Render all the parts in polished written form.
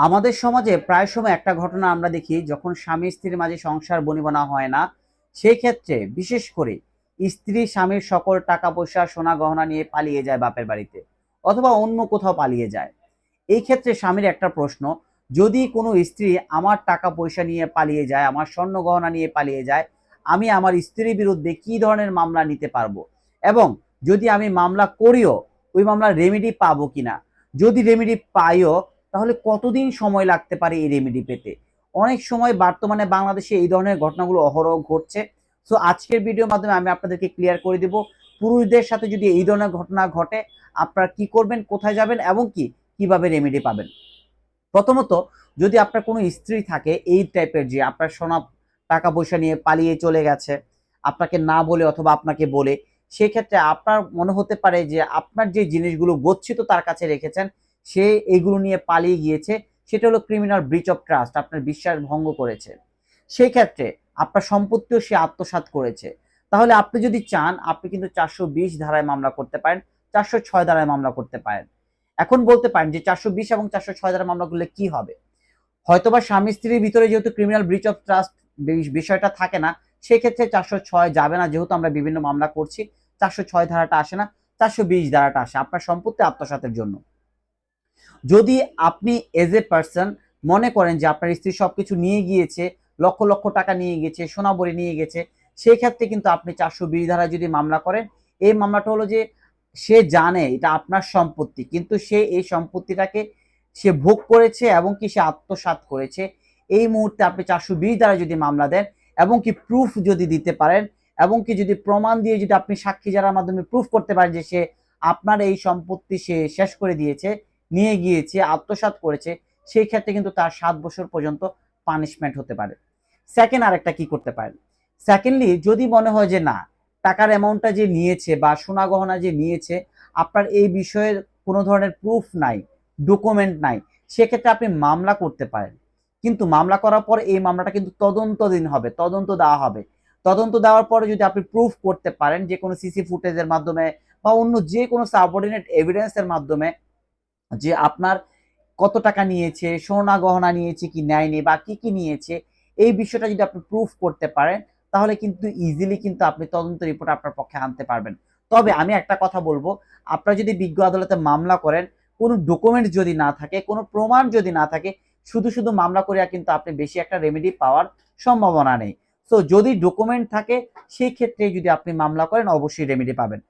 আমাদের সমাজে প্রায় সময় একটা ঘটনা আমরা দেখি, যখন স্বামী স্ত্রীর মাঝে সংসার বনিবনা হয় না, সেই ক্ষেত্রে বিশেষ করে স্ত্রী স্বামীর সকল টাকা পয়সা সোনা গহনা নিয়ে পালিয়ে যায় বাপের বাড়িতে অথবা অন্য কোথাও পালিয়ে যায়। এই ক্ষেত্রে স্বামীর একটা প্রশ্ন, যদি কোনো স্ত্রী আমার টাকা পয়সা নিয়ে পালিয়ে যায়, আমার স্বর্ণ গহনা নিয়ে পালিয়ে যায়, আমি আমার স্ত্রীর বিরুদ্ধে কি ধরনের মামলা নিতে পারবো, এবং যদি আমি মামলা করিও ওই মামলার রেমেডি পাবো কিনা, যদি রেমেডি পাইও তাহলে কতদিন সময় লাগতে পারে এই রেমেডি পেতে। অনেক সময় বর্তমানে বাংলাদেশে এই ধরনের ঘটনাগুলো অহরহ ঘটছে। সো আজকের ভিডিওর মাধ্যমে আমি আপনাদেরকে ক্লিয়ার করে দেব, পুরুষদের সাথে যদি এই ধরনের ঘটনা ঘটে আপনারা কি করবেন, কোথায় যাবেন এবং কিভাবে রেমেডি পাবেন। প্রথমত, যদি আপনার কোনো স্ত্রী থাকে এই টাইপের, যে আপনার সোনা টাকা পয়সা নিয়ে পালিয়ে চলে গেছে আপনাকে না বলে অথবা আপনাকে বলে, সেক্ষেত্রে আপনার মনে হতে পারে যে আপনার যে জিনিসগুলো গচ্ছিত তার কাছে রেখেছেন, সে এইগুলো নিয়ে পালিয়ে গিয়েছে, সেটা হলো ক্রিমিনাল ব্রিচ অফ ট্রাস্ট, আপনার বিশ্বাস ভঙ্গ করেছে। সেই ক্ষেত্রে আপনার সম্পত্তিও সে আত্মসাৎ করেছে। তাহলে আপনি যদি চান আপনি কিন্তু 420 ধারায় মামলা করতে পারেন, 406 ধারায় মামলা করতে পারেন। এখন বলতে পারেন যে 420 এবং 406 ধারা মামলা করলে কি হবে। হয়তোবা স্বামী স্ত্রীর ভিতরে যেহেতু ক্রিমিনাল ব্রিচ অফ ট্রাস্ট বিষয়টা থাকে না, সেক্ষেত্রে 406 যাবে না, যেহেতু আমরা বিভিন্ন মামলা করছি 406 ধারাটা আসে না, 420 ধারাটা আসে আপনার সম্পত্তি আত্মসাতের জন্য। যদি আপনি এজ এ পার্সন মনে করেন যে আপনার স্ত্রী সবকিছু নিয়ে গিয়েছে, লক্ষ লক্ষ টাকা নিয়ে গেছে, সোনা বড়ি নিয়ে গেছে, সেই ক্ষেত্রে কিন্তু আপনি 420 ধারায় যদি মামলা করেন, এই মামলাটা হলো যে সে জানে এটা আপনার সম্পত্তি, কিন্তু সে এই সম্পত্তিটাকে সে ভোগ করেছে এবং সে আত্মসাৎ করেছে। এই মুহূর্তে আপনি 420 ধারা যদি মামলা দেন এবং প্রুফ যদি দিতে পারেন এবং যদি প্রমাণ দিয়ে যদি আপনি সাক্ষী জারার মাধ্যমে প্রুফ করতে পারেন যে সে আপনার এই সম্পত্তি সে শেষ করে দিয়েছে, নিয়ে গিয়েছে, আত্মসাৎ করেছে, সেই ক্ষেত্রে কিন্তু তার 7 বছর পর্যন্ত পানিশমেন্ট হতে পারে। সেকেন্ড আরেকটা কি করতে পারেন, সেকেন্ডলি যদি মনে হয় যে না, টাকার অ্যামাউন্টটা যে নিয়েছে বা সোনা গহনা যে নিয়েছে আপনার এই বিষয়ে কোনো ধরনের প্রুফ নাই, ডকুমেন্ট নাই, সেক্ষেত্রে আপনি মামলা করতে পারেন। কিন্তু মামলা করার পর এই মামলাটা কিন্তু তদন্তদিন হবে, তদন্ত দেওয়া হবে। তদন্ত দেওয়ার পরে যদি আপনি প্রুফ করতে পারেন যে কোনো সিসি ফুটেজের মাধ্যমে বা অন্য যে কোনো সাবঅর্ডিনেট এভিডেন্সের মাধ্যমে যে আপনার কত টাকা নিয়েছে, সোনা গহনা নিয়েছে কি নেয়নি বা কি নিয়েছে, এই বিষয়টা যদি আপনি প্রুফ করতে পারেন তাহলে কিন্তু ইজিলি কিন্তু আপনি তদন্ত রিপোর্ট আপনার পক্ষে আনতে পারবেন। তবে আমি একটা কথা বলবো, আপনারা যদি বিজ্ঞ আদালতে মামলা করেন, কোনো ডকুমেন্ট যদি না থাকে, কোনো প্রমাণ যদি না থাকে, শুধু শুধু মামলা করিয়া কিন্তু আপনি বেশি একটা রেমেডি পাওয়ার সম্ভাবনা নেই। সো যদি ডকুমেন্ট থাকে সেই ক্ষেত্রে যদি আপনি মামলা করেন অবশ্যই রেমেডি পাবেন।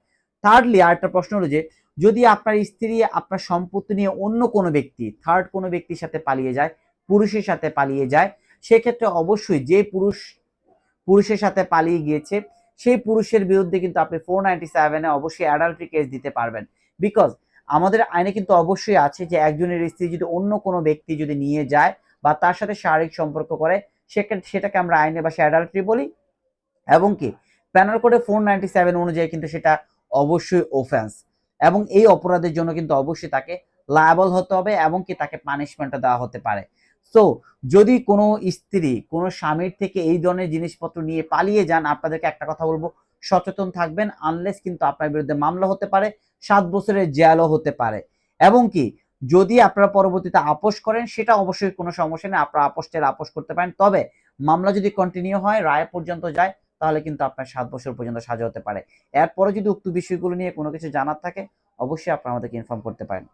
থার্ডলি আরেকটা প্রশ্ন হলো যে যদি আপনার স্ত্রী আপনার সম্পত্তি নিয়ে অন্য কোনো ব্যক্তি, থার্ড কোনো ব্যক্তির সাথে পালিয়ে যায়, পুরুষের সাথে পালিয়ে যায়, সেক্ষেত্রে অবশ্যই যে পুরুষের সাথে পালিয়ে গিয়েছে সেই পুরুষের বিরুদ্ধে কিন্তু আপনি 497-এ অবশ্যই অ্যাডাল্টারি কেস দিতে পারবেন। বিকজ আমাদের আইনে কিন্তু অবশ্যই আছে যে একজনের স্ত্রী যদি অন্য কোনো ব্যক্তি যদি নিয়ে যায় বা তার সাথে শারীরিক সম্পর্ক করে, সেটাকে আমরা আইনে ভাষায় অ্যাডাল্টারি বলি, এবং প্যানাল কোডে 497 অনুযায়ী কিন্তু সেটা অবশ্যই অফেন্স, এবং এই অপরাধের জন্য কিন্তু অবশ্যই তাকে লায়াবল হতে হবে এবং তাকে পানিশমেন্ট দেওয়া হতে পারে। সো যদি কোনো স্ত্রী কোনো স্বামীর থেকে এই ধরনের জিনিসপত্র নিয়ে পালিয়ে যান, আপনাদেরকে একটা কথা বলবো, সচেতন থাকবেন, আনলেস কিন্তু আপনার বিরুদ্ধে মামলা হতে পারে, 7 বছরের জেলও হতে পারে। এবং যদি আপনারা পরবর্তীতে আপোষ করেন সেটা অবশ্যই কোনো সমস্যা নেই, আপনারা আপোষ করতে পারেন। তবে মামলা যদি কন্টিনিউ হয়, রায় পর্যন্ত যায়, তাহলে কিন্তু আপনার 7 বছর পর্যন্ত সাজা হতে পারে। এরপরে যদি উক্ত বিষয়গুলো নিয়ে কোনো কিছু জানার থাকে অবশ্যই আপনারা আমাদেরকে ইনফর্ম করতে পারেন।